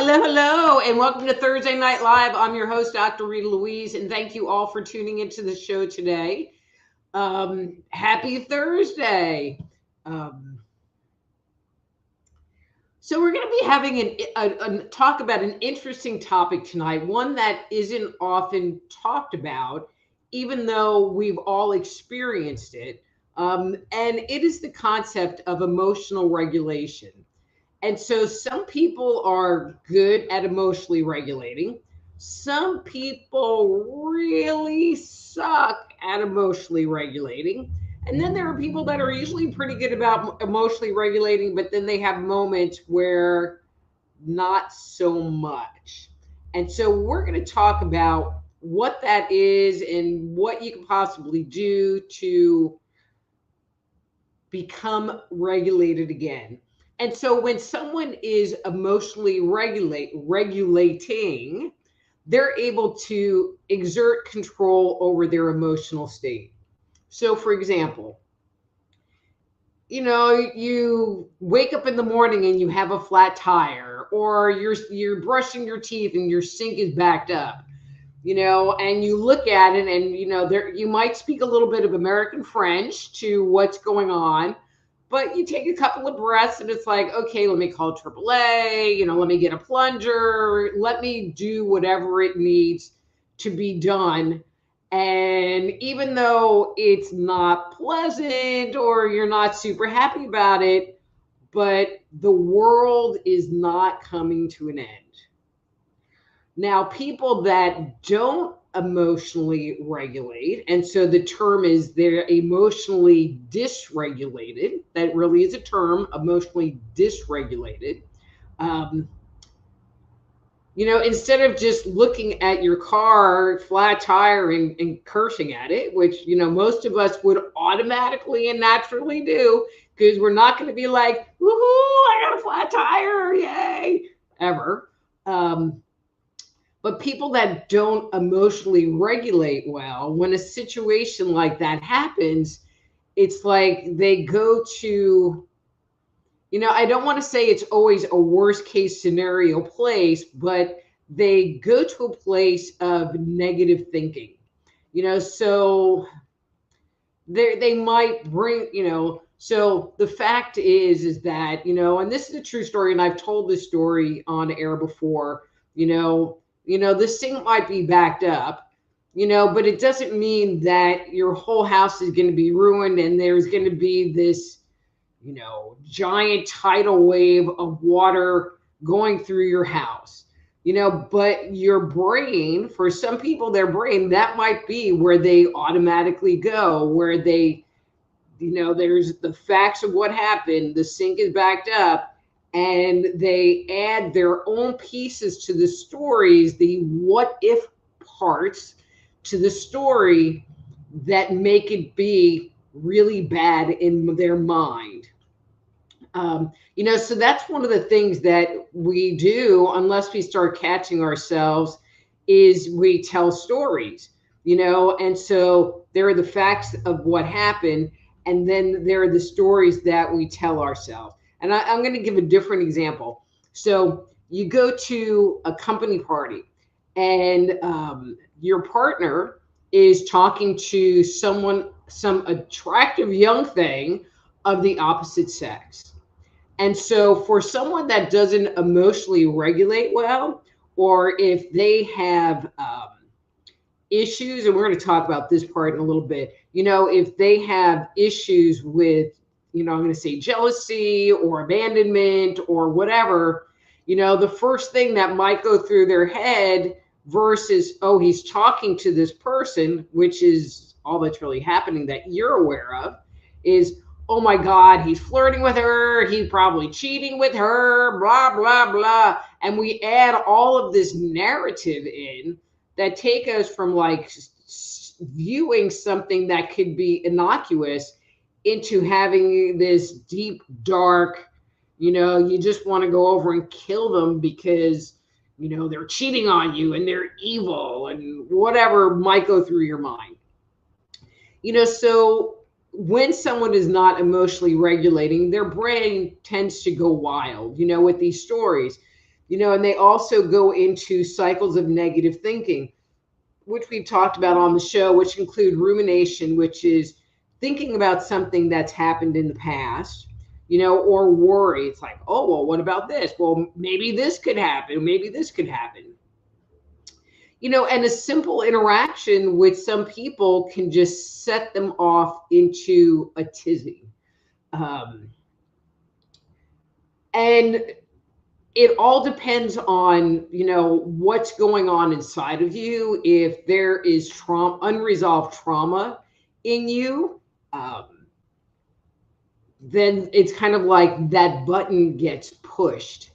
Hello, and welcome to Thursday Night Live. I'm your host, Dr. Rita Louise, and thank you all for tuning into the show today. Happy Thursday. So we're going to be having a talk about an interesting topic tonight, one that isn't often talked about, even though we've all experienced it, and it is the concept of emotional regulation. And so some people are good at emotionally regulating. Some people really suck at emotionally regulating. And then there are people that are usually pretty good about emotionally regulating, but then they have moments where not so much. And so we're going to talk about what that is and what you can possibly do to become regulated again. And so when someone is emotionally regulating, they're able to exert control over their emotional state. So for example, you wake up in the morning and you have a flat tire, or you're brushing your teeth and your sink is backed up, and you look at it and there you might speak a little bit of American French to what's going on. But you take a couple of breaths and it's like, okay, let me call AAA, let me get a plunger, let me do whatever it needs to be done. And even though it's not pleasant or you're not super happy about it, but the world is not coming to an end. Now, people that don't emotionally regulate, and so the term is they're emotionally dysregulated. That really is a term, emotionally dysregulated. Instead of just looking at your car flat tire and cursing at it, which most of us would automatically and naturally do, because we're not going to be like, woohoo, I got a flat tire, yay, ever. But people that don't emotionally regulate well, when a situation like that happens, it's like they go to, I don't want to say it's always a worst case scenario place, but they go to a place of negative thinking, so they might bring, so the fact is that, and this is a true story, and I've told this story on air before, the sink might be backed up, but it doesn't mean that your whole house is going to be ruined and there's going to be this, giant tidal wave of water going through your house, but your brain, for some people, their brain, that might be where they automatically go, where they, there's the facts of what happened, the sink is backed up, and they add their own pieces to the stories, the what if parts to the story that make it be really bad in their mind. So that's one of the things that we do, unless we start catching ourselves, is we tell stories, and so there are the facts of what happened, and then there are the stories that we tell ourselves. And I'm going to give a different example. So you go to a company party and your partner is talking to some attractive young thing of the opposite sex. And so for someone that doesn't emotionally regulate well, or if they have issues, and we're going to talk about this part in a little bit, if they have issues with, I'm going to say jealousy or abandonment or whatever, the first thing that might go through their head versus, oh, he's talking to this person, which is all that's really happening that you're aware of, is, oh my God, he's flirting with her, he's probably cheating with her, blah, blah, blah. And we add all of this narrative in that take us from like viewing something that could be innocuous into having this deep, dark, you just want to go over and kill them because, they're cheating on you and they're evil and whatever might go through your mind. So when someone is not emotionally regulating, their brain tends to go wild, with these stories, and they also go into cycles of negative thinking, which we've talked about on the show, which include rumination, which is thinking about something that's happened in the past, or worry. It's like, oh, well, what about this? Well, maybe this could happen. Maybe this could happen. And a simple interaction with some people can just set them off into a tizzy. And it all depends on, what's going on inside of you. If there is unresolved trauma in you, then it's kind of like that button gets pushed,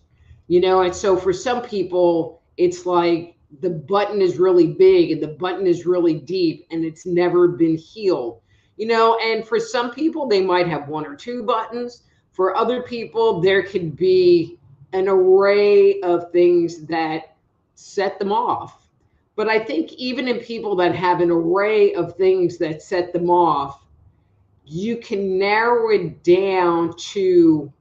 and so for some people, it's like the button is really big and the button is really deep and it's never been healed, and for some people, they might have one or two buttons. For other people, there could be an array of things that set them off. But I think even in people that have an array of things that set them off, you can narrow it down to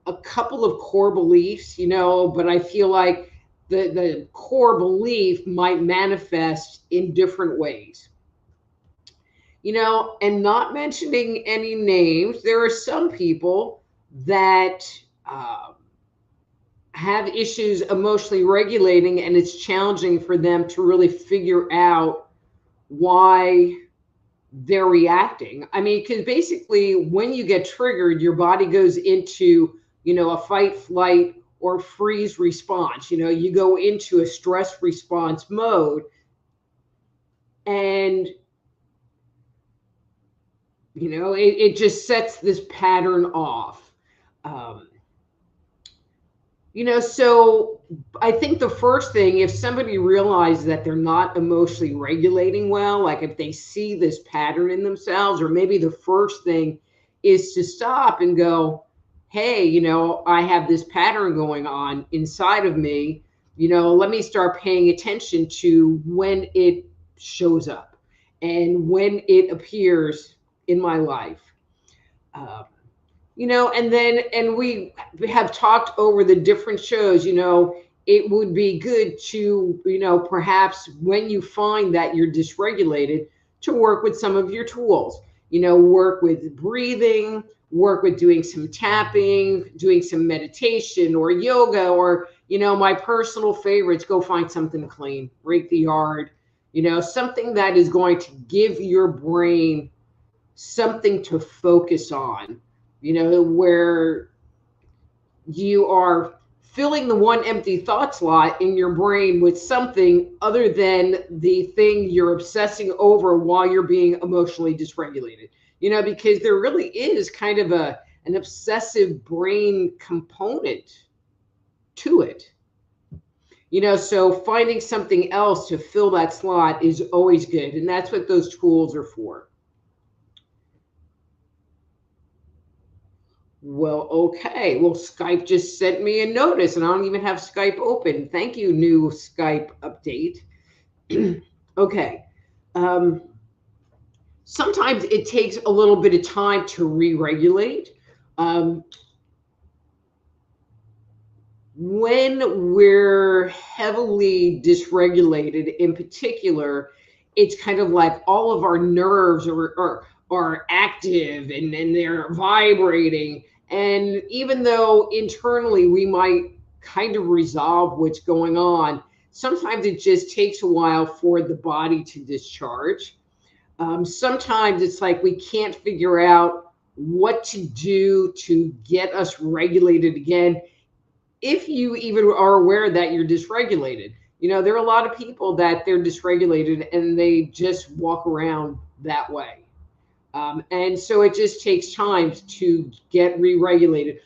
a couple of core beliefs, but I feel like the core belief might manifest in different ways. And not mentioning any names, there are some people that have issues emotionally regulating, and it's challenging for them to really figure out why they're reacting. I mean, because basically when you get triggered, your body goes into, a fight, flight, or freeze response. You go into a stress response mode, and it just sets this pattern off. So I think the first thing, if somebody realizes that they're not emotionally regulating well, like if they see this pattern in themselves, or maybe the first thing is to stop and go, hey, I have this pattern going on inside of me, let me start paying attention to when it shows up and when it appears in my life. And we have talked over the different shows, it would be good to, perhaps when you find that you're dysregulated, to work with some of your tools, work with breathing, work with doing some tapping, doing some meditation or yoga, or, my personal favorites, go find something clean, rake the yard, something that is going to give your brain something to focus on, where you are filling the one empty thought slot in your brain with something other than the thing you're obsessing over while you're being emotionally dysregulated, because there really is kind of an obsessive brain component to it, so finding something else to fill that slot is always good. And that's what those tools are for. Well, okay. Well, Skype just sent me a notice and I don't even have Skype open. Thank you, new Skype update. Okay. Sometimes it takes a little bit of time to re-regulate. When we're heavily dysregulated, in particular, it's kind of like all of our nerves are active and they're vibrating. And even though internally we might kind of resolve what's going on, sometimes it just takes a while for the body to discharge. Sometimes it's like we can't figure out what to do to get us regulated again, if you even are aware that you're dysregulated. There are a lot of people that they're dysregulated and they just walk around that way. And so it just takes time to get re-regulated.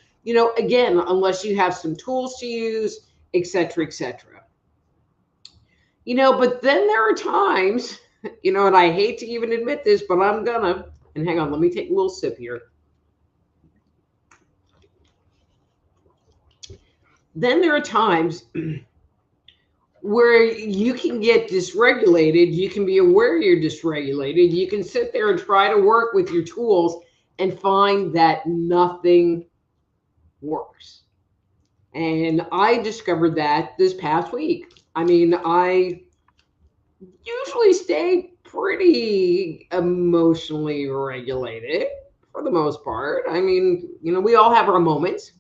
Again, unless you have some tools to use, et cetera, et cetera. But then there are times, and I hate to even admit this, but I'm gonna, and hang on, let me take a little sip here. Then there are times where you can get dysregulated. You can be aware you're dysregulated. You can sit there and try to work with your tools and find that nothing works. And I discovered that this past week. I mean, I usually stay pretty emotionally regulated for the most part. I mean, we all have our moments.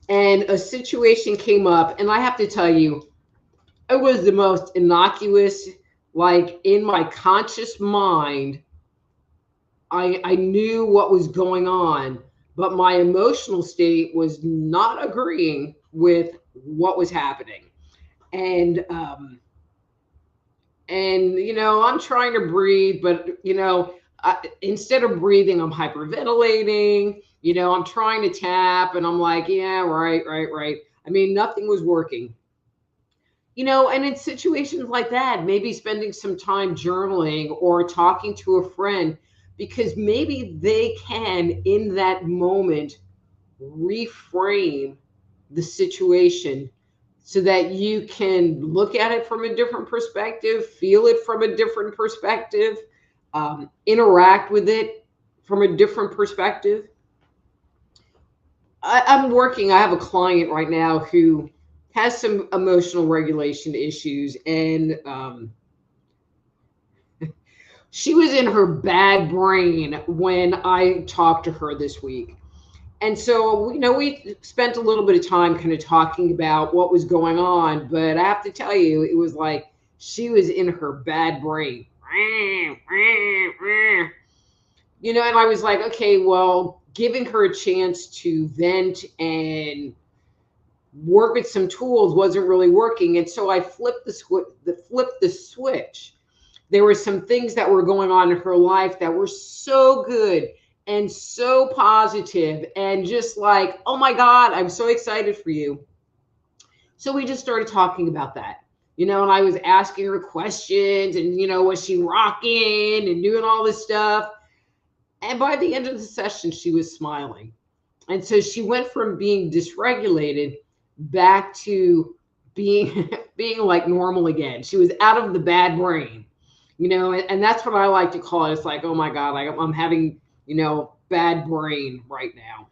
And a situation came up, and I have to tell you, it was the most innocuous, like in my conscious mind, I knew what was going on, but my emotional state was not agreeing with what was happening. And I'm trying to breathe, but instead of breathing, I'm hyperventilating. I'm trying to tap, and I'm like, yeah, right, right, right. I mean, nothing was working. And in situations like that, maybe spending some time journaling or talking to a friend, because maybe they can, in that moment, reframe the situation so that you can look at it from a different perspective, feel it from a different perspective, interact with it from a different perspective. I have a client right now who has some emotional regulation issues, and she was in her bad brain when I talked to her this week. And so, we spent a little bit of time kind of talking about what was going on, but I have to tell you, it was like she was in her bad brain. And I was like, okay, well, giving her a chance to vent and work with some tools wasn't really working. And so I flipped the switch. There were some things that were going on in her life that were so good and so positive, and just like, oh my God, I'm so excited for you. So we just started talking about that, and I was asking her questions, and, was she rocking and doing all this stuff? And by the end of the session, she was smiling. And so she went from being dysregulated back to being being like normal again. She was out of the bad brain, and that's what I like to call it. It's like, oh my God, I'm having, bad brain right now.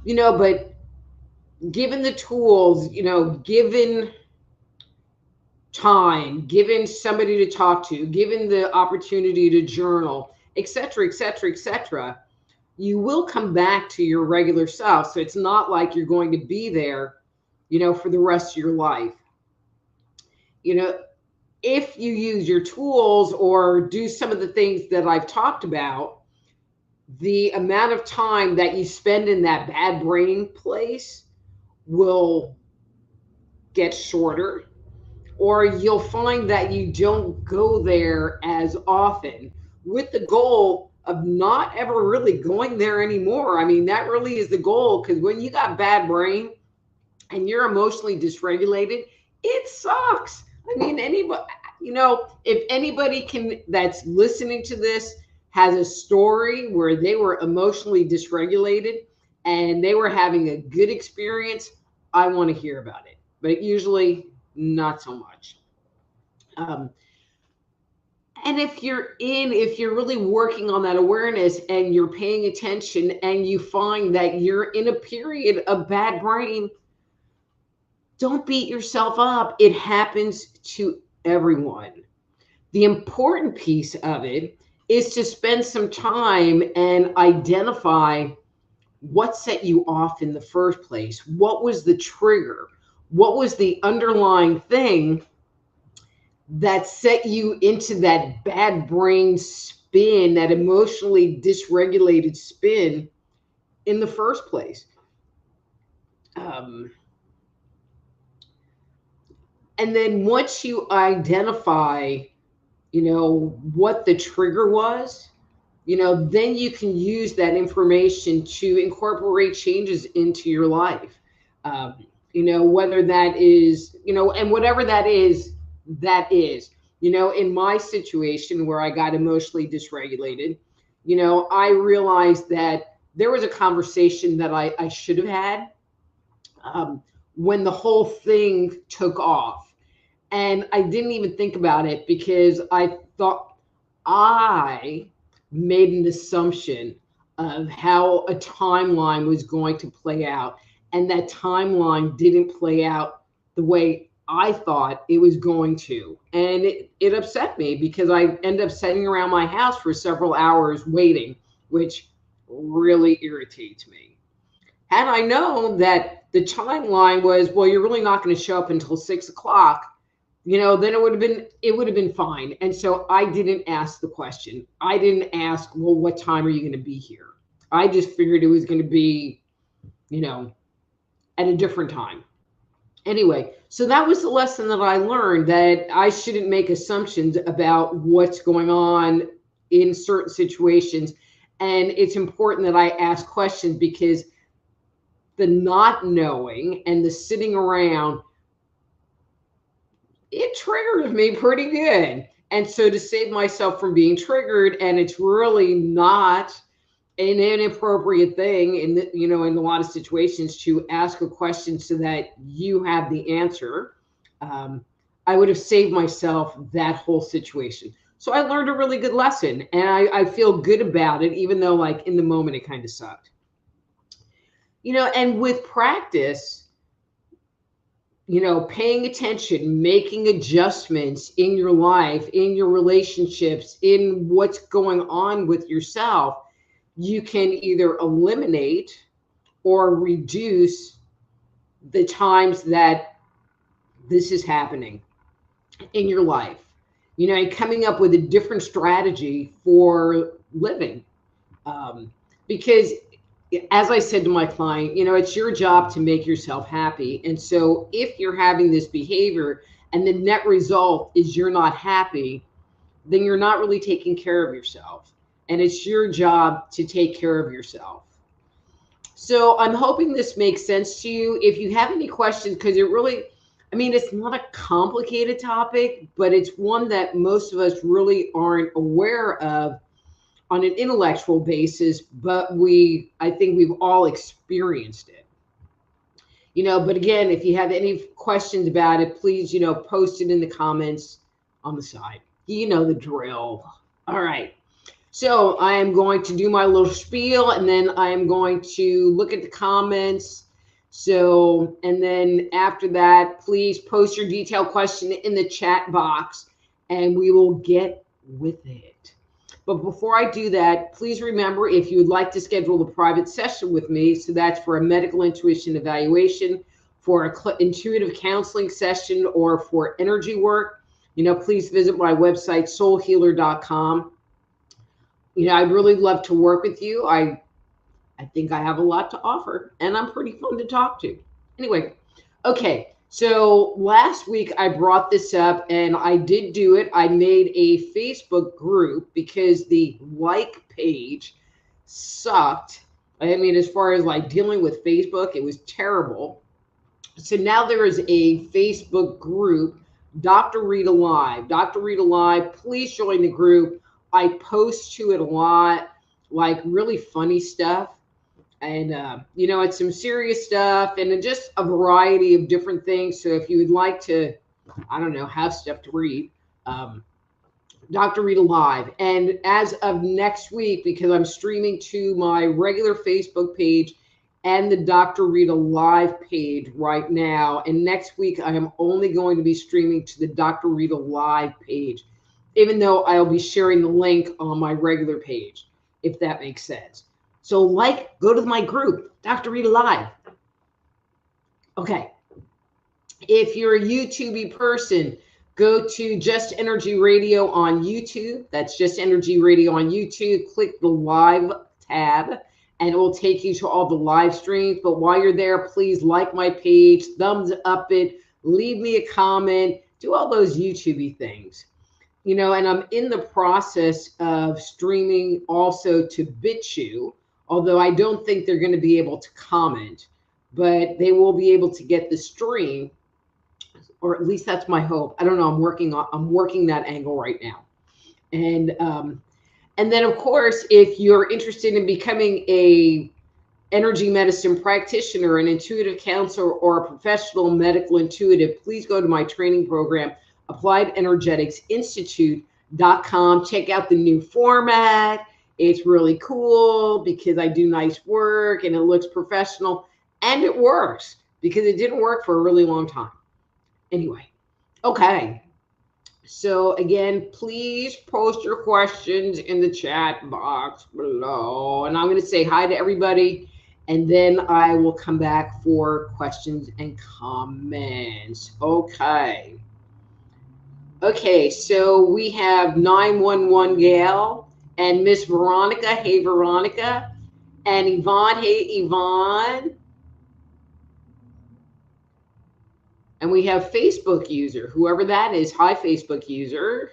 But given the tools, given time, given somebody to talk to, given the opportunity to journal, et cetera, et cetera, et cetera, you will come back to your regular self. So it's not like you're going to be there, for the rest of your life. If you use your tools or do some of the things that I've talked about, the amount of time that you spend in that bad brain place will get shorter, or you'll find that you don't go there as often, with the goal of not ever really going there anymore. I mean, that really is the goal, because when you got bad brain and you're emotionally dysregulated, it sucks. I mean, anybody, if anybody that's listening to this has a story where they were emotionally dysregulated and they were having a good experience, I want to hear about it. But usually not so much. And if you're really working on that awareness and you're paying attention and you find that you're in a period of bad brain, don't beat yourself up. It happens to everyone. The important piece of it is to spend some time and identify what set you off in the first place. What was the trigger? What was the underlying thing that set you into that bad brain spin, that emotionally dysregulated spin in the first place? And then once you identify, what the trigger was, then you can use that information to incorporate changes into your life. Um, whether that is, and whatever that is, that is. In my situation where I got emotionally dysregulated, I realized that there was a conversation that I should have had when the whole thing took off. And I didn't even think about it because I thought I made an assumption of how a timeline was going to play out. And that timeline didn't play out the way I thought it was going to. And it upset me because I ended up sitting around my house for several hours waiting, which really irritates me. Had I known that the timeline was, well, you're really not going to show up until 6 o'clock, then it would have been fine. And so I didn't ask the question. I didn't ask, well, what time are you going to be here? I just figured it was going to be, at a different time. Anyway, so that was the lesson that I learned, that I shouldn't make assumptions about what's going on in certain situations. And it's important that I ask questions, because the not knowing and the sitting around, it triggers me pretty good. And so to save myself from being triggered, and it's really not an inappropriate thing in a lot of situations to ask a question so that you have the answer, I would have saved myself that whole situation. So I learned a really good lesson, and I feel good about it, even though like in the moment it kind of sucked. And with practice, paying attention, making adjustments in your life, in your relationships, in what's going on with yourself, you can either eliminate or reduce the times that this is happening in your life, and coming up with a different strategy for living. Because as I said to my client, it's your job to make yourself happy. And so if you're having this behavior and the net result is you're not happy, then you're not really taking care of yourself. And it's your job to take care of yourself. So I'm hoping this makes sense to you. If you have any questions, because it's not a complicated topic, but it's one that most of us really aren't aware of on an intellectual basis, but I think we've all experienced it. But again, if you have any questions about it, please, post it in the comments on the side. You know the drill. All right. So I am going to do my little spiel, and then I am going to look at the comments. So, and then after that, please post your detailed question in the chat box, and we will get with it. But before I do that, please remember, if you would like to schedule a private session with me, so that's for a medical intuition evaluation, for an intuitive counseling session, or for energy work, please visit my website, soulhealer.com. I'd really love to work with you. I think I have a lot to offer, and I'm pretty fun to talk to. Anyway, okay. So last week I brought this up, and I did do it. I made a Facebook group because the like page sucked. As far as like dealing with Facebook, it was terrible. So now there is a Facebook group, Dr. Rita Live. Dr. Rita Live, please join the group. I post to it a lot, like really funny stuff. And, it's some serious stuff, and just a variety of different things. So if you would like to, have stuff to read, Dr. Rita Live. And as of next week, because I'm streaming to my regular Facebook page and the Dr. Rita Live page right now. And next week, I am only going to be streaming to the Dr. Rita Live page, even though I'll be sharing the link on my regular page, if that makes sense. So go to my group, Dr. Rita Live. Okay. If you're a YouTube person, go to Just Energy Radio on YouTube. That's Just Energy Radio on YouTube. Click the live tab, and it will take you to all the live streams. But while you're there, please like my page, thumbs up it, leave me a comment, do all those YouTube-y things. and I'm in the process of streaming also to BitChute, although I don't think they're going to be able to comment, but they will be able to get the stream, or at least that's my hope. I don't know. I'm working that angle right now. And then of course, if you're interested in becoming a energy medicine practitioner, an intuitive counselor, or a professional medical intuitive, please go to my training program, AppliedEnergeticsInstitute.com. Check out the new format. It's really cool because I do nice work and it looks professional, and it works because it didn't work for a really long time. Anyway, okay. So again, please post your questions in the chat box below. And I'm going to say hi to everybody. And then I will come back for questions and comments. Okay. Okay, so we have 911 Gail and Miss Veronica. Hey, Veronica. And Yvonne. Hey, Yvonne. And we have Facebook user, whoever that is. Hi, Facebook user.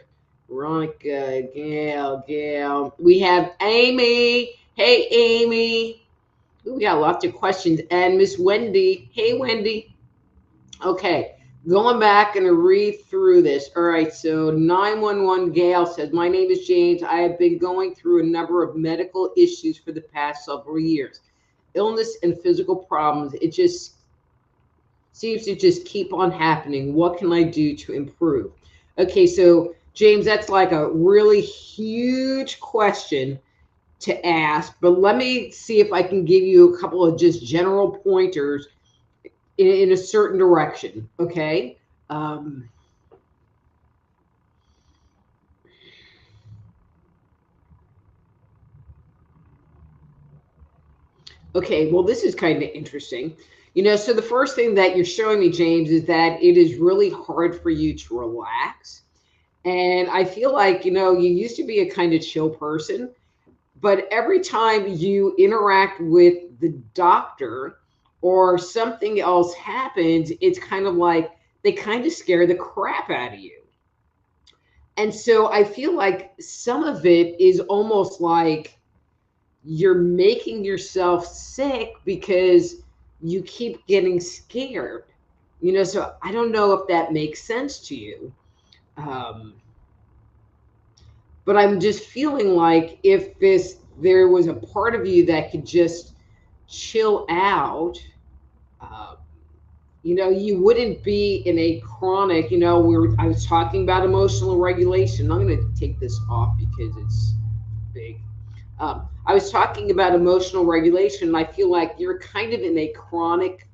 Veronica, Gail. We have Amy. Hey, Amy. Ooh, we got lots of questions. And Miss Wendy. Hey, Wendy. Okay, going back and read through this. All right, so 911 Gail says, my name is James. I have been going through a number of medical issues for the past several years. Illness and physical problems. It just seems to just keep on happening. What can I do to improve? Okay, so James, that's like a really huge question to ask, but let me see if I can give you a couple of just general pointers in a certain direction, okay? Okay, well, this is kind of interesting. So the first thing that you're showing me, James, is that it is really hard for you to relax. And I feel like, you used to be a kind of chill person, but every time you interact with the doctor or something else happens, it's kind of like they kind of scare the crap out of you. And so I feel like some of it is almost like you're making yourself sick because you keep getting scared. So I don't know if that makes sense to you. But I'm just feeling like if there was a part of you that could just chill out, you wouldn't be in a chronic, I was talking about emotional regulation. I'm going to take this off because it's big. I was talking about emotional regulation, and I feel like you're kind of in a chronic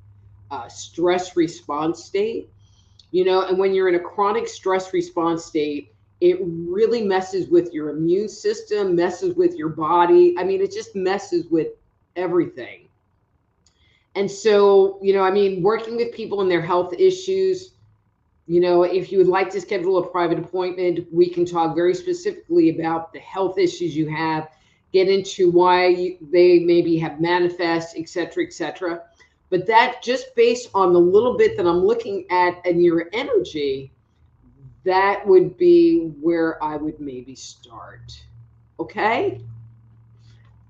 stress response state, and when you're in a chronic stress response state, it really messes with your immune system, messes with your body. I mean, it just messes with everything. And so, working with people and their health issues, if you would like to schedule a private appointment, we can talk very specifically about the health issues you have, get into why they maybe have manifest, et cetera, et cetera. But that just based on the little bit that I'm looking at in your energy, that would be where I would maybe start. Okay?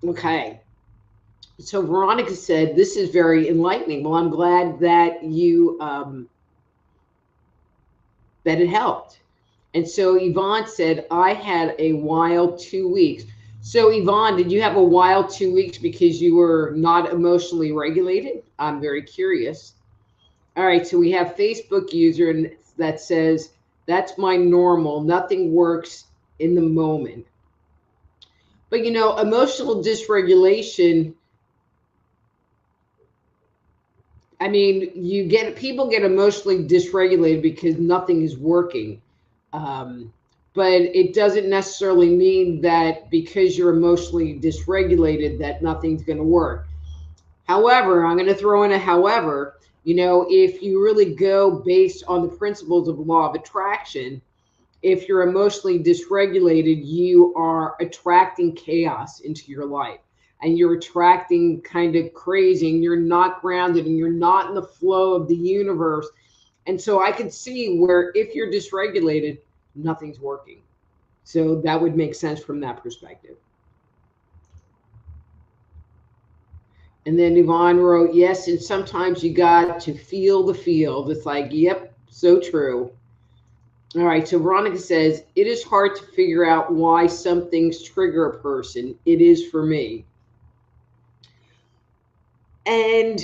Okay. So Veronica said, this is very enlightening. Well, I'm glad that you, that it helped. And so Yvonne said, I had a wild 2 weeks. So Yvonne, did you have a wild 2 weeks because you were not emotionally regulated? I'm very curious. All right, so we have Facebook user that says, that's my normal. Nothing works in the moment. But emotional dysregulation, I mean, people get emotionally dysregulated because nothing is working. But it doesn't necessarily mean that because you're emotionally dysregulated that nothing's going to work. However, I'm going to throw in a however, if you really go based on the principles of law of attraction, if you're emotionally dysregulated, you are attracting chaos into your life. And you're attracting kind of crazy, and you're not grounded, and you're not in the flow of the universe. And so I could see where if you're dysregulated, nothing's working. So that would make sense from that perspective. And then Yvonne wrote, yes, and sometimes you got to feel the field. It's like, yep, so true. All right, so Veronica says, it is hard to figure out why some things trigger a person. It is for me. And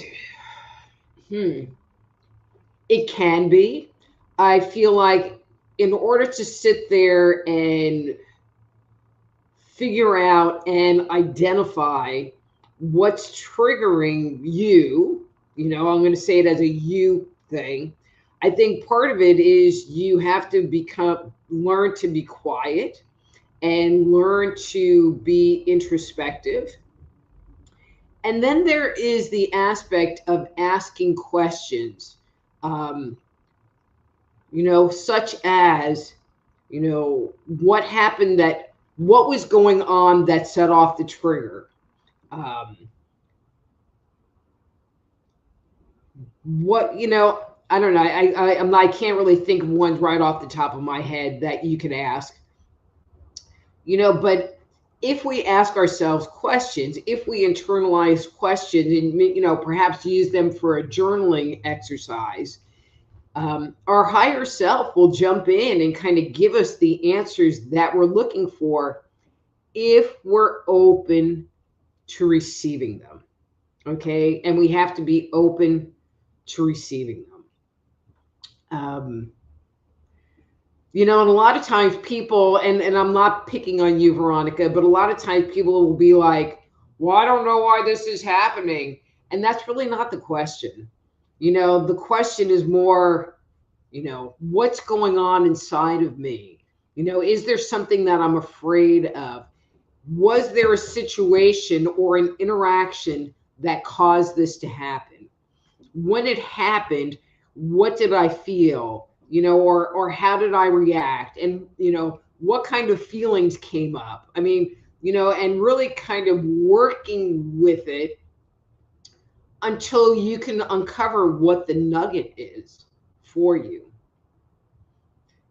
it can be. I feel like in order to sit there and figure out and identify what's triggering you, I'm going to say it as a you thing. I think part of it is you have to learn to be quiet and learn to be introspective. And then there is the aspect of asking questions, such as, what happened, what was going on that set off the trigger? I don't know. I can't really think of ones right off the top of my head that you could ask, but if we ask ourselves questions, if we internalize questions and, perhaps use them for a journaling exercise, our higher self will jump in and kind of give us the answers that we're looking for if we're open to receiving them. Okay. And we have to be open to receiving them. And a lot of times people, and I'm not picking on you, Veronica, but a lot of times people will be like, well, I don't know why this is happening. And that's really not the question. The question is more, what's going on inside of me? Is there something that I'm afraid of? Was there a situation or an interaction that caused this to happen? When it happened, what did I feel? Or how did I react? And, what kind of feelings came up? I mean, and really kind of working with it until you can uncover what the nugget is for you.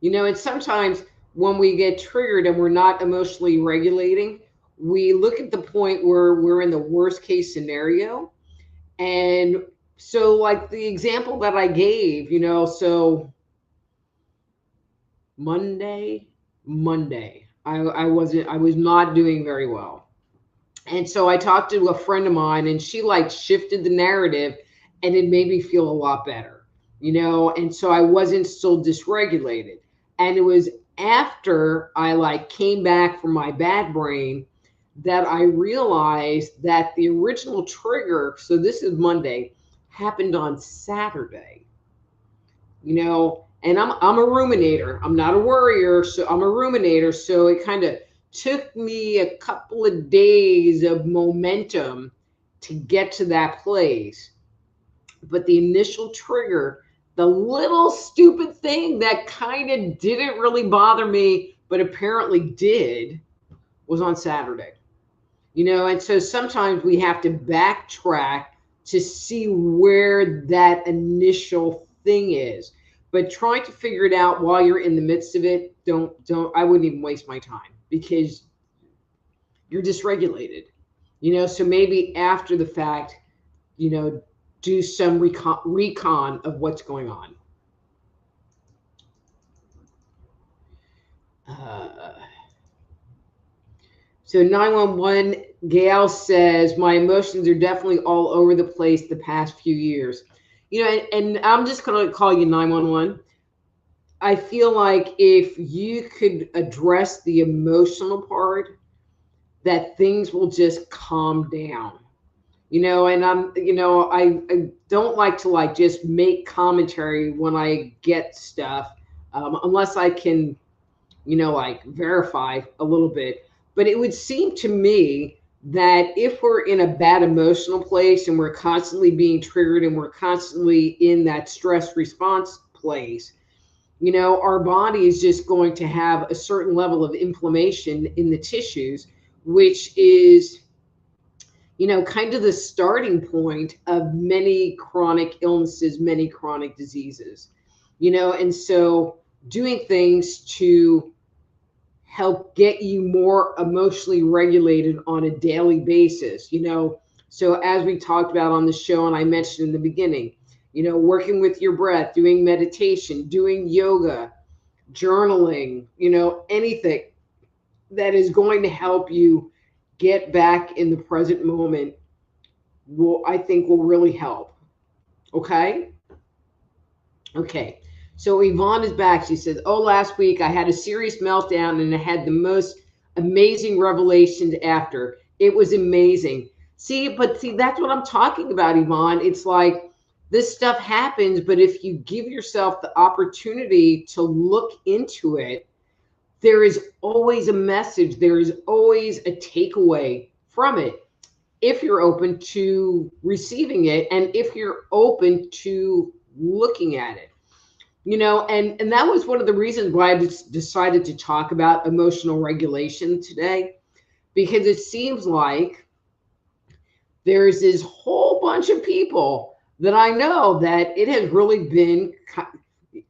And sometimes when we get triggered and we're not emotionally regulating, we look at the point where we're in the worst case scenario. And so like the example that I gave, so Monday, I was not doing very well. And so I talked to a friend of mine and she like shifted the narrative and it made me feel a lot better, and so I wasn't still dysregulated. And it was after I like came back from my bad brain that I realized that the original trigger, so this is Monday, happened on Saturday, and I'm a ruminator. I'm not a worrier, so I'm a ruminator. So it kind of took me a couple of days of momentum to get to that place. But the initial trigger, the little stupid thing that kind of didn't really bother me, but apparently did, was on Saturday. And so sometimes we have to backtrack to see where that initial thing is. But trying to figure it out while you're in the midst of it, I wouldn't even waste my time because you're dysregulated. So maybe after the fact, do some recon of what's going on. So 911, Gail says, my emotions are definitely all over the place the past few years. And I'm just going to call you 911. I feel like if you could address the emotional part, that things will just calm down. And I don't like to like just make commentary when I get stuff, unless I can, like verify a little bit. But it would seem to me that if we're in a bad emotional place and we're constantly being triggered and we're constantly in that stress response place, our body is just going to have a certain level of inflammation in the tissues, which is, kind of the starting point of many chronic illnesses, many chronic diseases, and so doing things to help get you more emotionally regulated on a daily basis. So as we talked about on the show, and I mentioned in the beginning, working with your breath, doing meditation, doing yoga, journaling, anything that is going to help you get back in the present moment I think will really help. Okay? Okay. So Yvonne is back. She says, "Oh, last week I had a serious meltdown and I had the most amazing revelations after. It was amazing." See, that's what I'm talking about, Yvonne. It's like this stuff happens, but if you give yourself the opportunity to look into it, there is always a message, there is always a takeaway from it if you're open to receiving it and if you're open to looking at it. And that was one of the reasons why I just decided to talk about emotional regulation today, because it seems like there's this whole bunch of people that I know that it has really been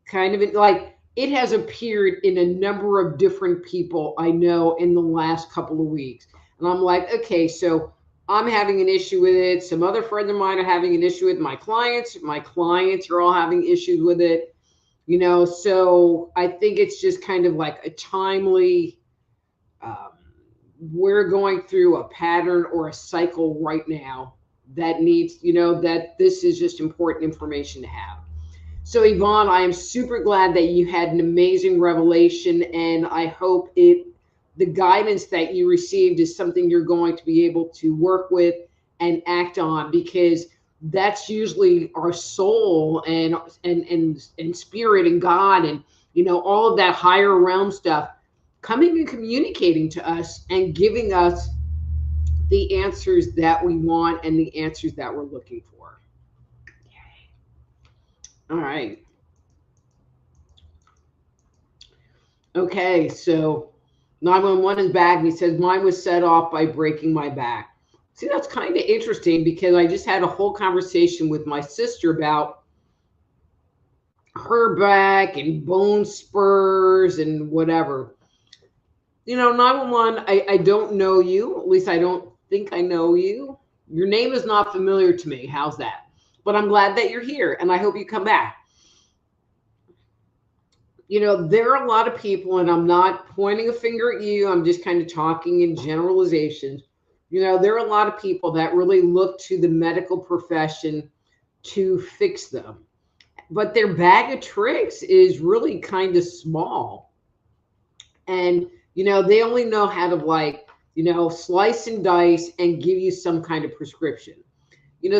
kind of like it has appeared in a number of different people I know in the last couple of weeks. And I'm like, okay, so I'm having an issue with it. Some other friends of mine are having an issue with my clients. My clients are all having issues with it. So I think it's just kind of like a timely, we're going through a pattern or a cycle right now that needs, that this is just important information to have. So Yvonne, I am super glad that you had an amazing revelation, and I hope the guidance that you received is something you're going to be able to work with and act on, because that's usually our soul and spirit and God and all of that higher realm stuff coming and communicating to us and giving us the answers that we want and the answers that we're looking for. All right. Okay, so 911 is back. He says, "Mine was set off by breaking my back." See, that's kind of interesting because I just had a whole conversation with my sister about her back and bone spurs and whatever. 911, I don't know you. At least I don't think I know you. Your name is not familiar to me. How's that? But I'm glad that you're here, and I hope you come back. There are a lot of people, and I'm not pointing a finger at you. I'm just kind of talking in generalizations. There are a lot of people that really look to the medical profession to fix them. But their bag of tricks is really kind of small. And, they only know how to slice and dice and give you some kind of prescription.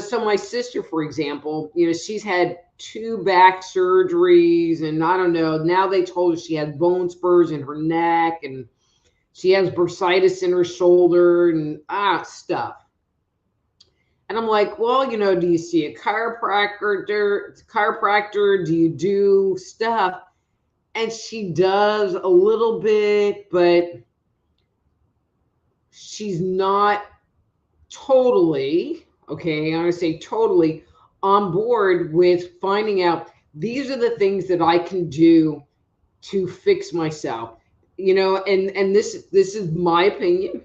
So my sister, for example, she's had 2 back surgeries, and I don't know, now they told her she had bone spurs in her neck and she has bursitis in her shoulder and stuff. And I'm like, well, do you see a chiropractor? Do you do stuff? And she does a little bit, but she's not totally, okay, I'm going to say totally on board with finding out these are the things that I can do to fix myself. And this is my opinion.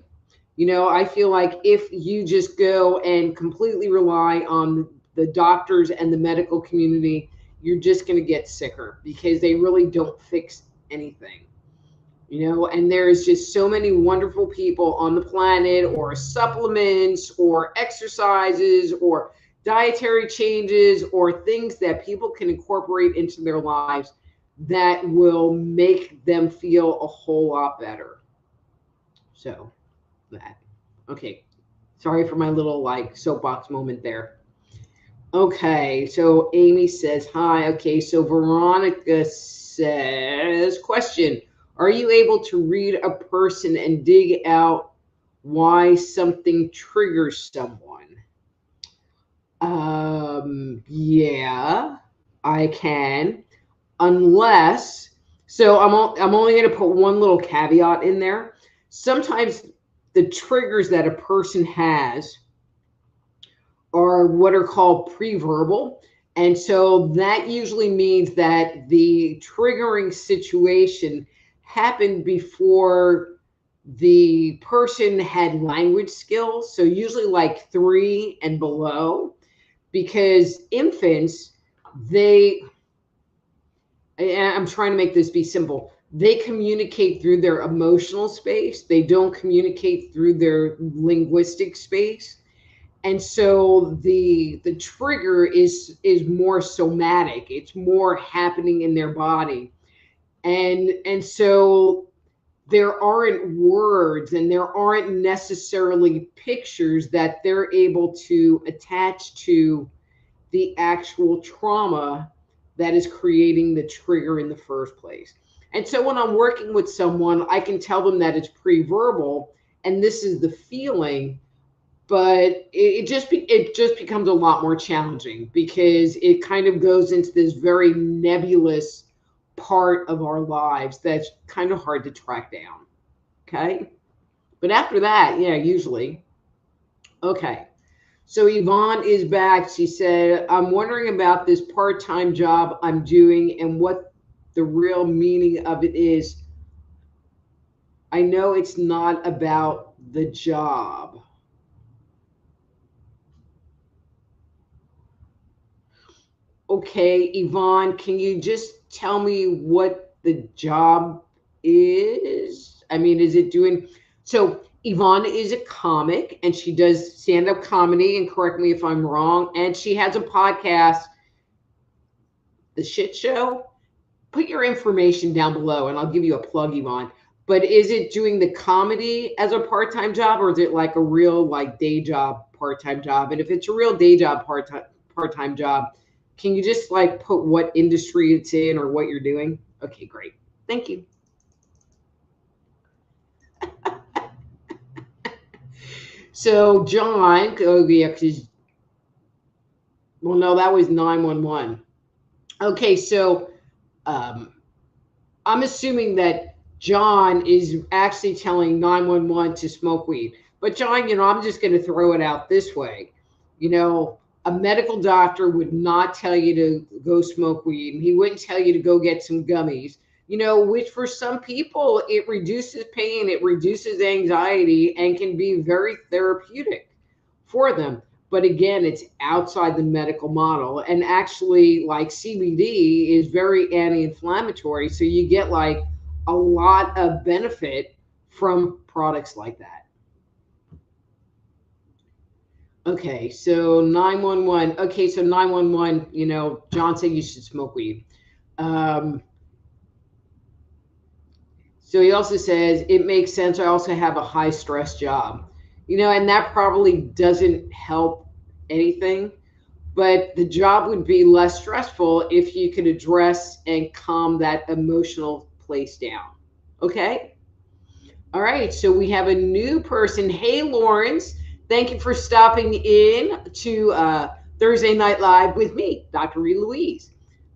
I feel like if you just go and completely rely on the doctors and the medical community, you're just going to get sicker because they really don't fix anything. And there's just so many wonderful people on the planet, or supplements or exercises or dietary changes or things that people can incorporate into their lives that will make them feel a whole lot better. So that. Okay. Sorry for my little soapbox moment there. Okay. So Amy says, hi. Okay. So Veronica says, question. Are you able to read a person and dig out why something triggers someone? Yeah, I can. Unless, so I'm only going to put one little caveat in there. Sometimes the triggers that a person has are what are called pre-verbal. And so that usually means that the triggering situation happened before the person had language skills. So usually like 3 and below, because infants, they, and I'm trying to make this be simple. They communicate through their emotional space. They don't communicate through their linguistic space. And so the trigger is more somatic. It's more happening in their body. And so there aren't words and there aren't necessarily pictures that they're able to attach to the actual trauma that is creating the trigger in the first place. And so when I'm working with someone, I can tell them that it's pre-verbal and this is the feeling, but it just becomes a lot more challenging because it kind of goes into this very nebulous part of our lives that's kind of hard to track down. Okay. But after that, yeah, usually. Okay. So Yvonne is back. She said, I'm wondering about this part-time job I'm doing and what the real meaning of it is. I know it's not about the job. Okay, Yvonne, can you just tell me what the job is? I mean, is it doing so? Yvonne is a comic and she does stand up comedy, and correct me if I'm wrong. And she has a podcast, The Shit Show. Put your information down below and I'll give you a plug, Yvonne. But is it doing the comedy as a part-time job, or is it like a real like day job part-time job? And if it's a real day job part-time job, can you just like put what industry it's in or what you're doing? Okay, great. Thank you. So John, oh yeah, because well, no, that was 911. Okay, so um, I'm assuming that John is actually telling 911 to smoke weed. But John, I'm just going to throw it out this way. You know, a medical doctor would not tell you to go smoke weed, and he wouldn't tell you to go get some gummies. Which for some people it reduces pain, it reduces anxiety, and can be very therapeutic for them. But again, it's outside the medical model. And actually, like CBD is very anti inflammatory. So you get like a lot of benefit from products like that. Okay, so 911. Okay, so 911, John said you should smoke weed. Um, so he also says it makes sense. I also have a high stress job, and that probably doesn't help anything. But the job would be less stressful if you could address and calm that emotional place down. Okay. All right. So we have a new person. Hey, Lawrence. Thank you for stopping in to Thursday Night Live with me, Dr. Rita Louise.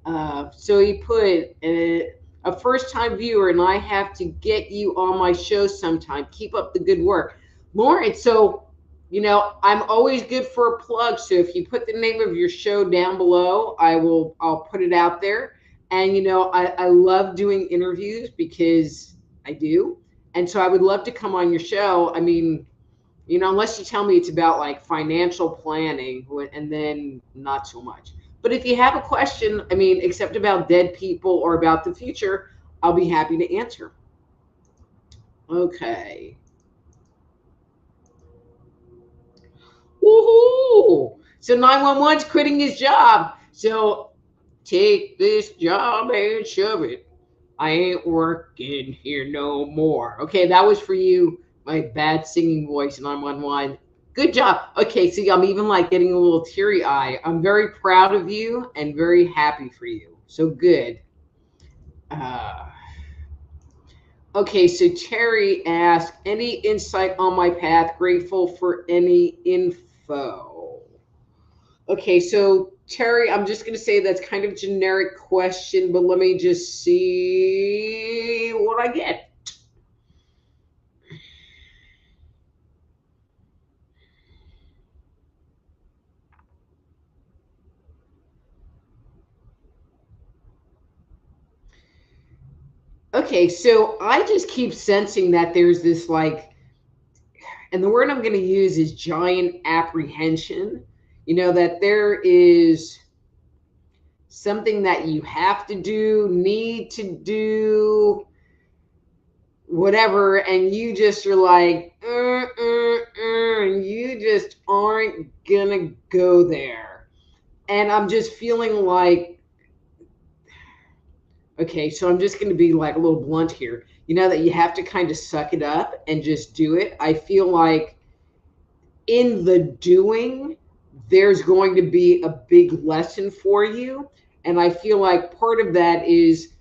So he put a first time viewer, and I have to get you on my show sometime. Keep up the good work. Lawrence, so I'm always good for a plug. So if you put the name of your show down below, I'll put it out there. And I love doing interviews because I do. And so I would love to come on your show. I mean, unless you tell me it's about like financial planning, and then not so much. But if you have a question, I mean, except about dead people or about the future, I'll be happy to answer. Okay. Woohoo! So 911's quitting his job. So take this job and shove it. I ain't working here no more. Okay, that was for you, my bad singing voice, 911. Good job. Okay, see, I'm even like getting a little teary eye. I'm very proud of you and very happy for you. So good. Uh, okay, so Terry asked, any insight on my path? Grateful for any info. Okay, so Terry, I'm just going to say that's kind of generic question, but let me just see what I get. Okay, so I just keep sensing that there's this like, and the word I'm going to use is giant apprehension. That there is something that you have to do, need to do, whatever, and you just are like, and you just aren't gonna go there. And I'm just feeling like, okay, so I'm just gonna be like a little blunt here. That you have to kind of suck it up and just do it. I feel like in the doing, there's going to be a big lesson for you. And I feel like part of that is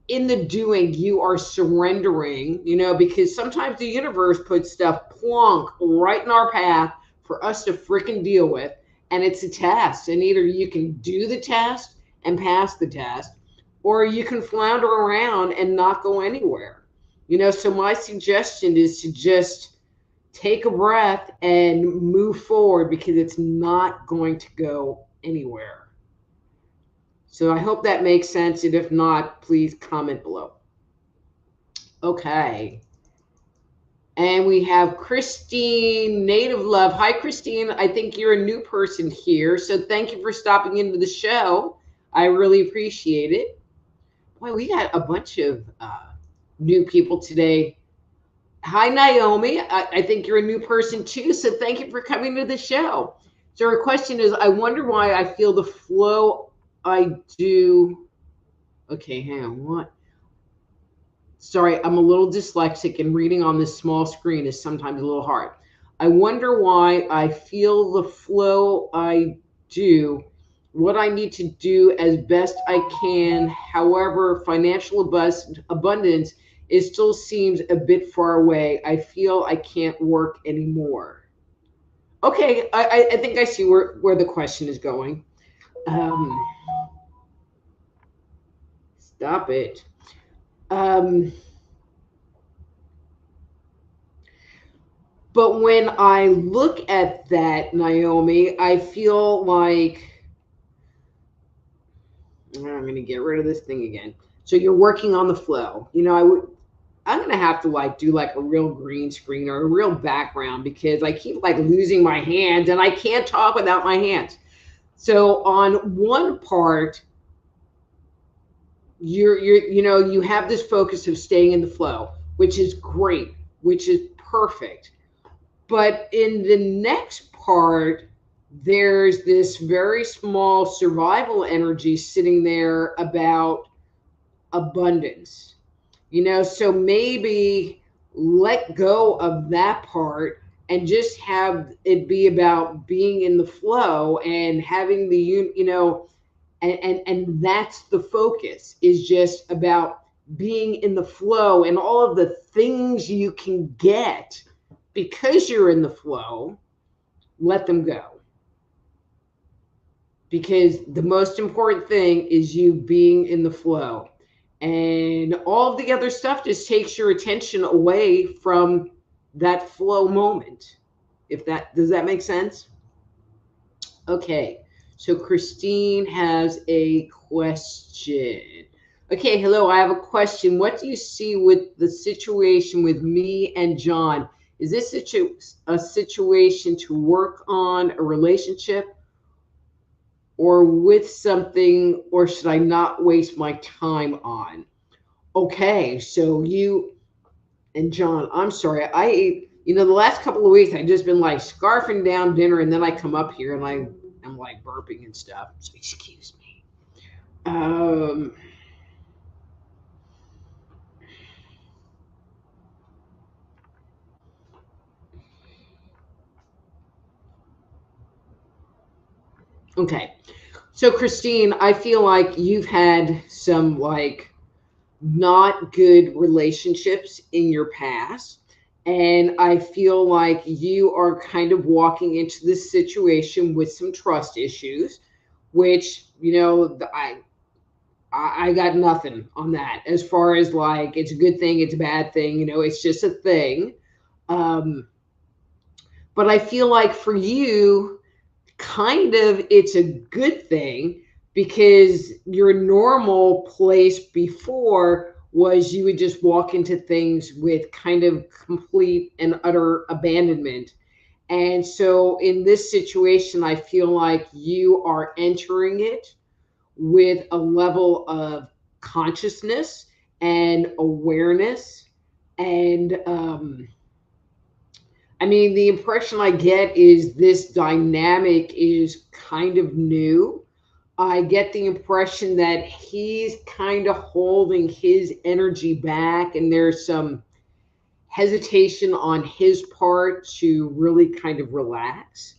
in the doing, you are surrendering, because sometimes the universe puts stuff plonk right in our path for us to freaking deal with. And it's a test. And either you can do the test and pass the test, or you can flounder around and not go anywhere. So my suggestion is to just take a breath and move forward because it's not going to go anywhere. So I hope that makes sense. And if not, please comment below. Okay. And we have Christine, Native Love. Hi, Christine. I think you're a new person here. So thank you for stopping into the show. I really appreciate it. Boy, we got a bunch of new people today. Hi, Naomi. I think you're a new person too. So thank you for coming to the show. So her question is, I wonder why I feel the flow I do. Okay, hang on. What? Sorry, I'm a little dyslexic and reading on this small screen is sometimes a little hard. I wonder why I feel the flow I do, what I need to do as best I can. However, financial abundance, it still seems a bit far away. I feel I can't work anymore. Okay, I think I see where the question is going. Stop it. But when I look at that, Naomi, I feel like I'm going to get rid of this thing again. So you're working on the flow. I'm going to have to like do like a real green screen or a real background because I keep like losing my hands and I can't talk without my hands. So on one part, you have this focus of staying in the flow, which is great, which is perfect. But in the next part, there's this very small survival energy sitting there about abundance. So maybe let go of that part and just have it be about being in the flow and having and that's the focus, is just about being in the flow and all of the things you can get because you're in the flow. Let them go. Because the most important thing is you being in the flow. And all of the other stuff just takes your attention away from that flow moment. Does that make sense? Okay. So Christine has a question. Okay, hello, I have a question. What do you see with the situation with me and John? Is this a situation to work on a relationship or with something, or should I not waste my time on? Okay, so you and John, I'm sorry. The last couple of weeks, I've just been like scarfing down dinner, and then I come up here and I'm like burping and stuff. So excuse me. Okay. So Christine, I feel like you've had some like not good relationships in your past. And I feel like you are kind of walking into this situation with some trust issues, which, I got nothing on that as far as like, it's a good thing, it's a bad thing, it's just a thing. But I feel like for you, kind of, it's a good thing because your normal place before was you would just walk into things with kind of complete and utter abandonment. And so in this situation, I feel like you are entering it with a level of consciousness and awareness. And I mean, the impression I get is this dynamic is kind of new. I get the impression that he's kind of holding his energy back, and there's some hesitation on his part to really kind of relax.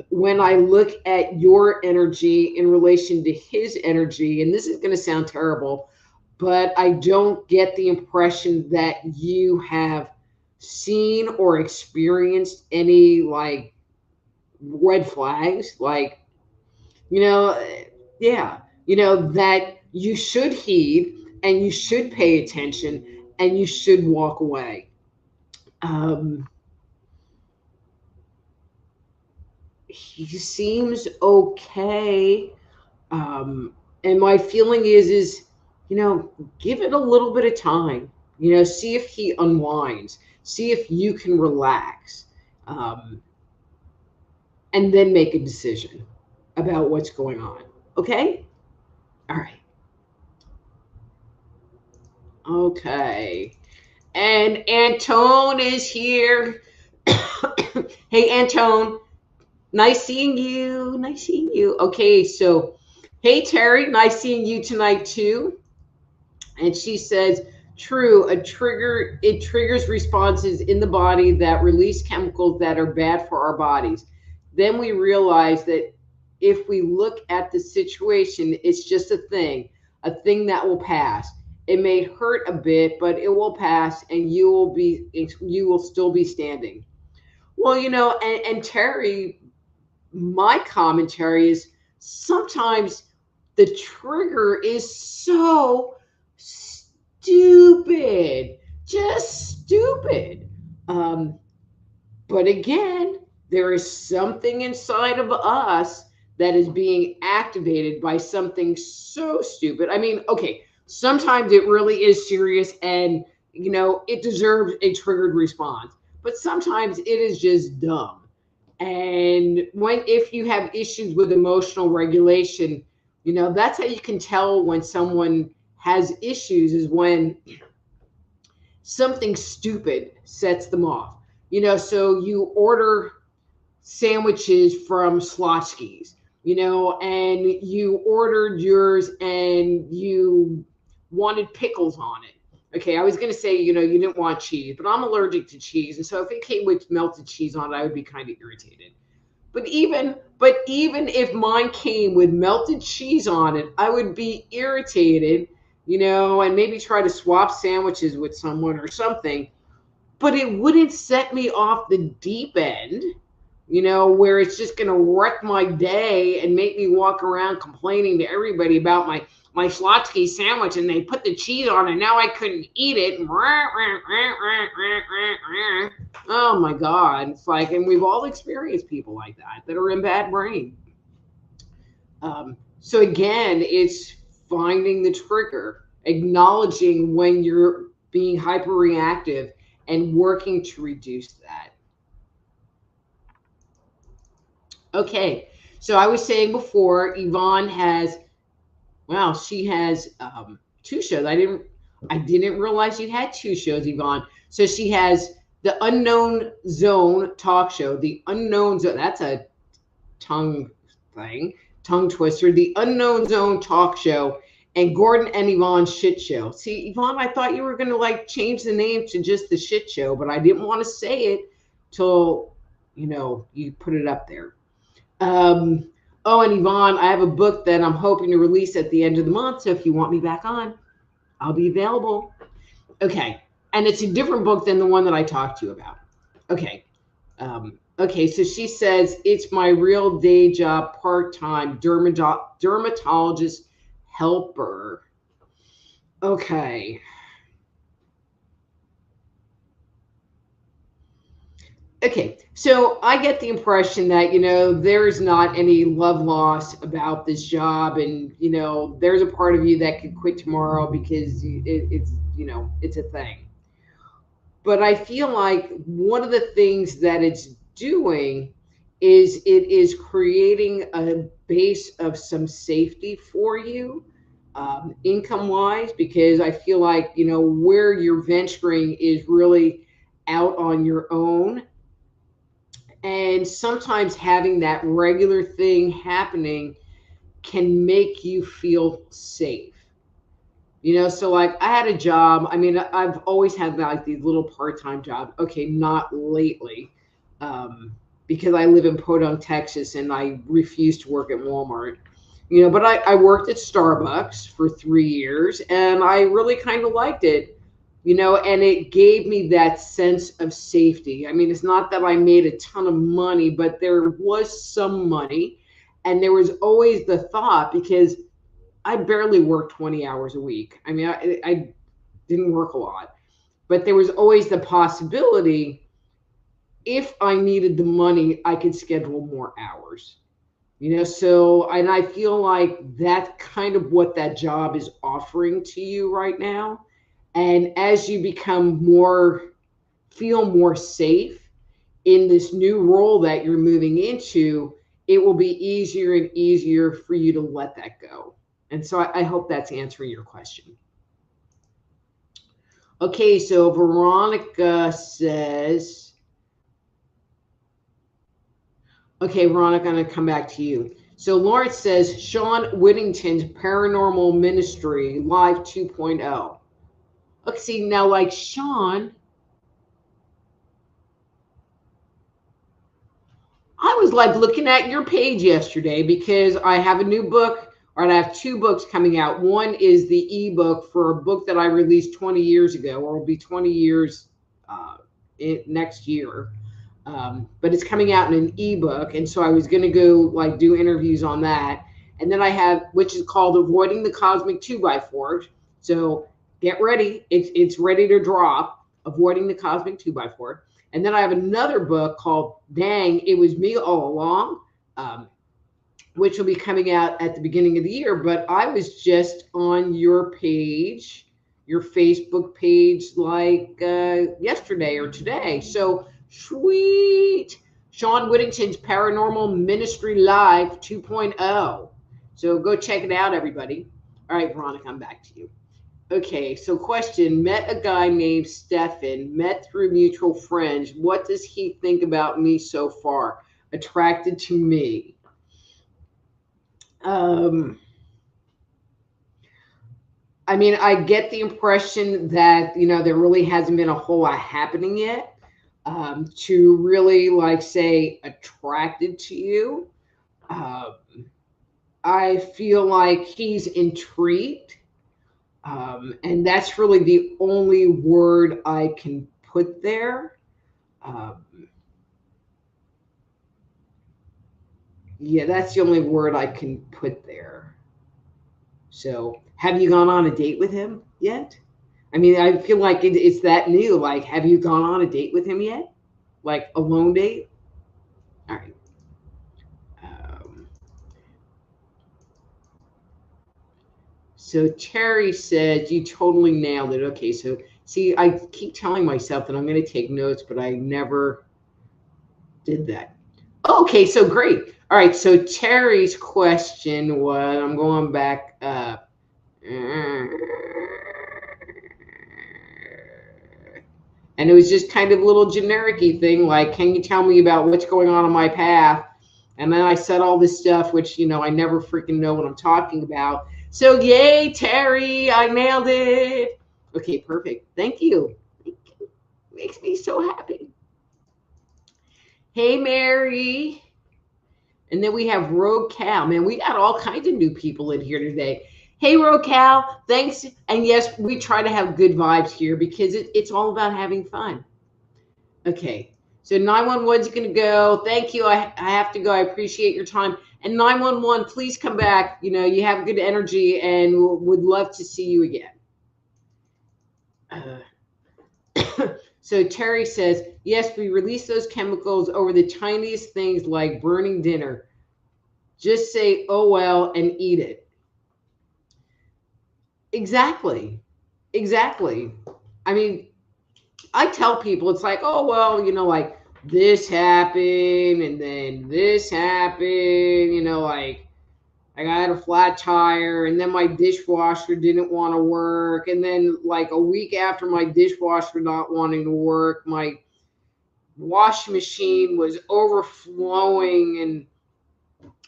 When I look at your energy in relation to his energy, and this is going to sound terrible, but I don't get the impression that you have seen or experienced any like red flags, like, you know, yeah, that you should heed and you should pay attention and you should walk away. Um, he seems okay. And my feeling is, give it a little bit of time, see if he unwinds, see if you can relax, um, and then make a decision about what's going on. Okay? All right. Okay. And Antone is here. Hey, Antone. Nice seeing you. Nice seeing you. Okay, so hey, Terry. Nice seeing you tonight, too. And she says, true, it triggers responses in the body that release chemicals that are bad for our bodies. Then we realize that if we look at the situation, it's just a thing that will pass. It may hurt a bit, but it will pass and you will still be standing. Well, and Terry, my commentary is sometimes the trigger is so stupid, just stupid. Um, but again, there is something inside of us that is being activated by something so stupid. I mean, okay, sometimes it really is serious and, it deserves a triggered response, but sometimes it is just dumb. And if you have issues with emotional regulation, that's how you can tell when someone has issues is when something stupid sets them off. So you order sandwiches from Slotsky's, and you ordered yours and you wanted pickles on it. Okay, I was going to say, you didn't want cheese, but I'm allergic to cheese. And so if it came with melted cheese on it, I would be kind of irritated. But even if mine came with melted cheese on it, I would be irritated, and maybe try to swap sandwiches with someone or something. But it wouldn't set me off the deep end, where it's just going to wreck my day and make me walk around complaining to everybody about my Schlotsky sandwich and they put the cheese on and now I couldn't eat it. Oh my God. It's like, and we've all experienced people like that are in bad brain. So again, it's finding the trigger, acknowledging when you're being hyperreactive and working to reduce that. Okay, so I was saying before, Yvonne has, wow, she has 2 shows. I didn't realize you had 2 shows, Yvonne. So she has the Unknown Zone talk show, the Unknown Zone. That's a tongue twister. The Unknown Zone talk show, and Gordon and Yvonne's shit show. See, Yvonne, I thought you were going to like change the name to just the shit show, but I didn't want to say it till you put it up there. Oh, and Yvonne, I have a book that I'm hoping to release at the end of the month. So if you want me back on, I'll be available. Okay. And it's a different book than the one that I talked to you about. Okay. Okay. So she says, it's my real day job, part-time dermatologist helper. Okay. Okay, so I get the impression that, there is not any love loss about this job. And, there's a part of you that could quit tomorrow because it's a thing. But I feel like one of the things that it's doing is it is creating a base of some safety for you, income wise, because I feel like, where you're venturing is really out on your own. And sometimes having that regular thing happening can make you feel safe. So like I had a job. I mean, I've always had like these little part-time jobs. Okay, not lately, because I live in Podunk, Texas, and I refuse to work at Walmart. But I worked at Starbucks for 3 years, and I really kind of liked it. And it gave me that sense of safety. I mean, it's not that I made a ton of money, but there was some money, and there was always the thought, because I barely worked 20 hours a week. I mean, I didn't work a lot, but there was always the possibility, if I needed the money, I could schedule more hours. So, and I feel like that's kind of what that job is offering to you right now. And as you feel more safe in this new role that you're moving into, it will be easier and easier for you to let that go. And so I hope that's answering your question. Okay, so Veronica says, okay, Veronica, I'm going to come back to you. So Lawrence says, Sean Whittington's Paranormal Ministry Live 2.0. Okay, see, now like Sean, I was like looking at your page yesterday because I have a new book, or I have two books coming out. One is the ebook for a book that I released 20 years ago, or will be 20 years next year. But it's coming out in an ebook. And so I was going to go like do interviews on that. And then I have, which is called Avoiding the Cosmic 2x4. So get ready. It's ready to drop, Avoiding the Cosmic 2x4. And then I have another book called Dang, It Was Me All Along, which will be coming out at the beginning of the year. But I was just on your page, your Facebook page, like yesterday or today. So sweet. Sean Whittington's Paranormal Ministry Live 2.0. So go check it out, everybody. All right, Veronica, I'm back to you. Okay, so question. Met a guy named Stefan, met through mutual friends. What does he think about me so far? Attracted to me. I mean, I get the impression that, there really hasn't been a whole lot happening yet to really, like, say, attracted to you. I feel like he's intrigued. And that's really the only word I can put there. Yeah, that's the only word I can put there. So, have you gone on a date with him yet? I mean, I feel like it's that new. Like, have you gone on a date with him yet? Like a lone date? All right. So Terry said, you totally nailed it. Okay, so see, I keep telling myself that I'm going to take notes, but I never did that. Okay, so great. All right, so Terry's question was, I'm going back up. And it was just kind of a little generic-y thing, like, can you tell me about what's going on my path? And then I said all this stuff, which, I never freaking know what I'm talking about. So, yay, Terry, I nailed it. Okay, perfect. Thank you. Makes me so happy. Hey, Mary. And then we have Rogue Cal. Man, we got all kinds of new people in here today. Hey, Rogue Cal, thanks. And yes, we try to have good vibes here because it's all about having fun. Okay, so 911's going to go. Thank you. I have to go. I appreciate your time. And 911, please come back. You have good energy and would love to see you again. So Terry says, yes, we release those chemicals over the tiniest things like burning dinner. Just say, oh, well, and eat it. Exactly. Exactly. I mean, I tell people, it's like, oh, well, like this happened and then this happened, like I had a flat tire and then my dishwasher didn't want to work. And then, like, a week after my dishwasher not wanting to work, my washing machine was overflowing, and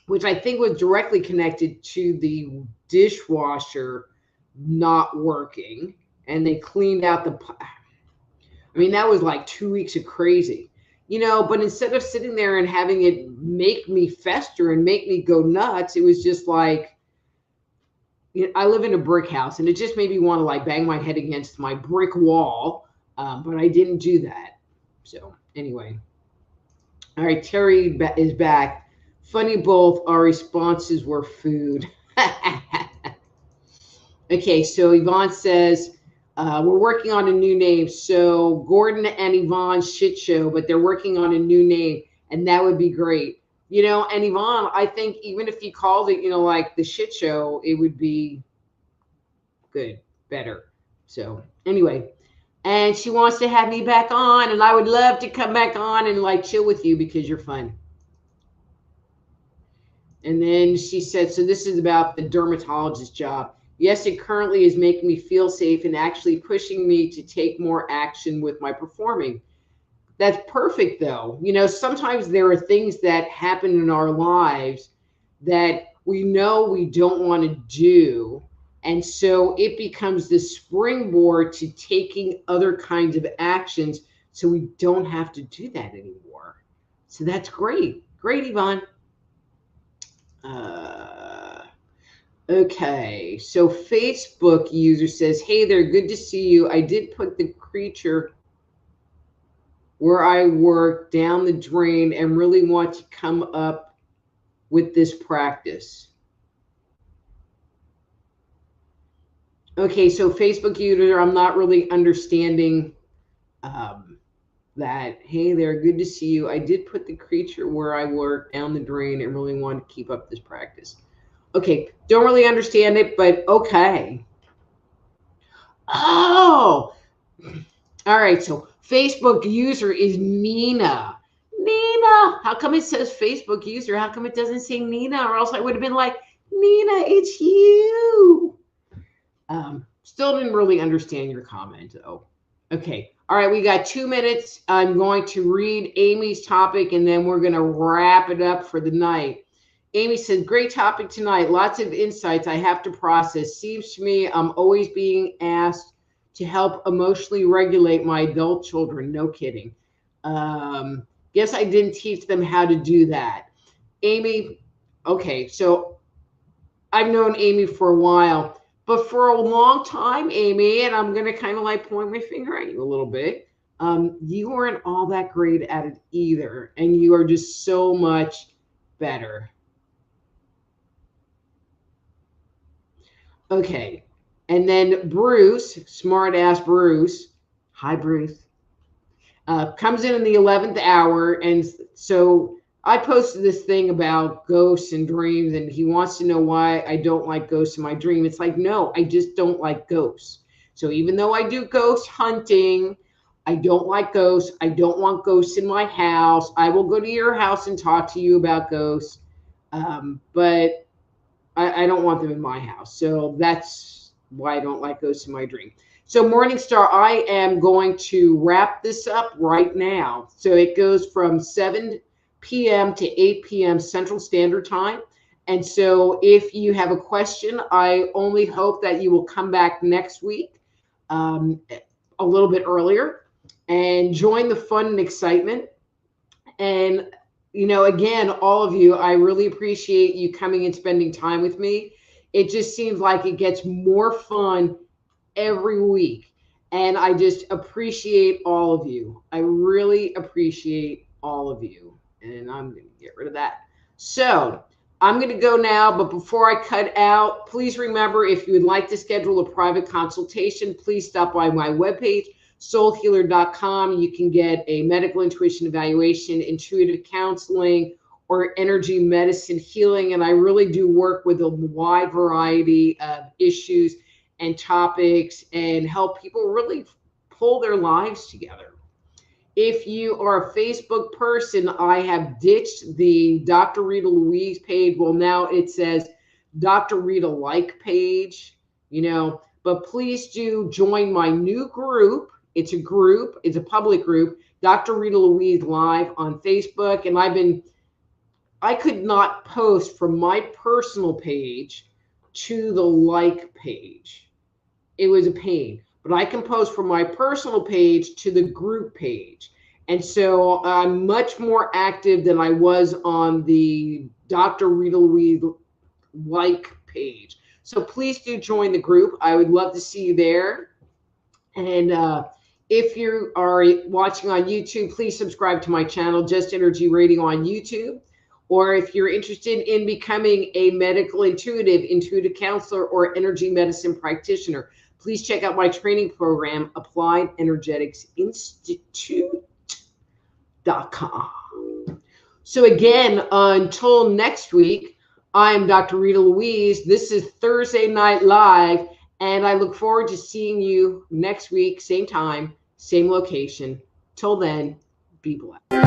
which I think was directly connected to the dishwasher not working. And they cleaned out I mean, that was like 2 weeks of crazy, but instead of sitting there and having it make me fester and make me go nuts, it was just like, I live in a brick house, and it just made me want to like bang my head against my brick wall. But I didn't do that. So anyway, all right, Terry is back. Funny, both our responses were food. Okay, so Yvonne says, we're working on a new name. So Gordon and Yvonne's shit show, but they're working on a new name, and that would be great. And Yvonne, I think even if you called it, like the shit show, it would be good, better. So anyway, and she wants to have me back on, and I would love to come back on and like chill with you because you're fun. And then she said, so this is about the dermatologist job. Yes, it currently is making me feel safe and actually pushing me to take more action with my performing. That's perfect, though. Sometimes there are things that happen in our lives that we know we don't want to do. And so it becomes the springboard to taking other kinds of actions so we don't have to do that anymore. So that's great. Great, Yvonne. Okay, so Facebook user says, hey there, good to see you. I did put the creature where I work down the drain and really want to come up with this practice. Okay, so Facebook user, I'm not really understanding that. Hey there, good to see you. I did put the creature where I work down the drain and really want to keep up this practice. Okay, don't really understand it, but okay. Oh, all right. So Facebook user is Nina. Nina, how come it says Facebook user? How come it doesn't say Nina? Or else I would have been like, Nina, it's you. Still didn't really understand your comment, though. Okay. All right, we got 2 minutes. I'm going to read Amy's topic, and then we're going to wrap it up for the night. Amy said, great topic tonight. Lots of insights I have to process. Seems to me I'm always being asked to help emotionally regulate my adult children. No kidding. Guess I didn't teach them how to do that. Amy, okay, so I've known Amy for a while, but for a long time, Amy, and I'm going to kind of like point my finger at you a little bit, you weren't all that great at it either, and you are just so much better. Okay. And then Bruce, smart ass Bruce, hi Bruce, comes in the 11th hour. And so I posted this thing about ghosts and dreams, and he wants to know why I don't like ghosts in my dream. It's like, no, I just don't like ghosts. So even though I do ghost hunting, I don't like ghosts. I don't want ghosts in my house. I will go to your house and talk to you about ghosts. But I don't want them in my house. So that's why I don't like ghosts in my dream. So Morningstar, I am going to wrap this up right now. So it goes from 7 p.m. to 8 p.m. Central Standard Time. And so if you have a question, I only hope that you will come back next week a little bit earlier and join the fun and excitement. And again, all of you, I really appreciate you coming and spending time with me. It just seems like it gets more fun every week. And I just appreciate all of you. I really appreciate all of you. And I'm going to get rid of that. So I'm going to go now. But before I cut out, please remember, if you would like to schedule a private consultation, please stop by my webpage, soulhealer.com. You can get a medical intuition evaluation, intuitive counseling, or energy medicine healing. And I really do work with a wide variety of issues and topics and help people really pull their lives together. If you are a Facebook person, I have ditched the Dr. Rita Louise page. Well, now it says Dr. Rita like page, but please do join my new group. It's a public group, Dr. Rita Louise Live on Facebook. And I could not post from my personal page to the like page. It was a pain. But I can post from my personal page to the group page. And so I'm much more active than I was on the Dr. Rita Louise like page. So please do join the group. I would love to see you there. And if you are watching on YouTube, please subscribe to my channel, Just Energy Radio on YouTube. Or if you're interested in becoming a medical intuitive counselor, or energy medicine practitioner, please check out my training program, Applied Energetics Institute.com. So again, until next week, I'm Dr. Rita Louise. This is Thursday Night Live, and I look forward to seeing you next week, same time, same location. Till then, be blessed.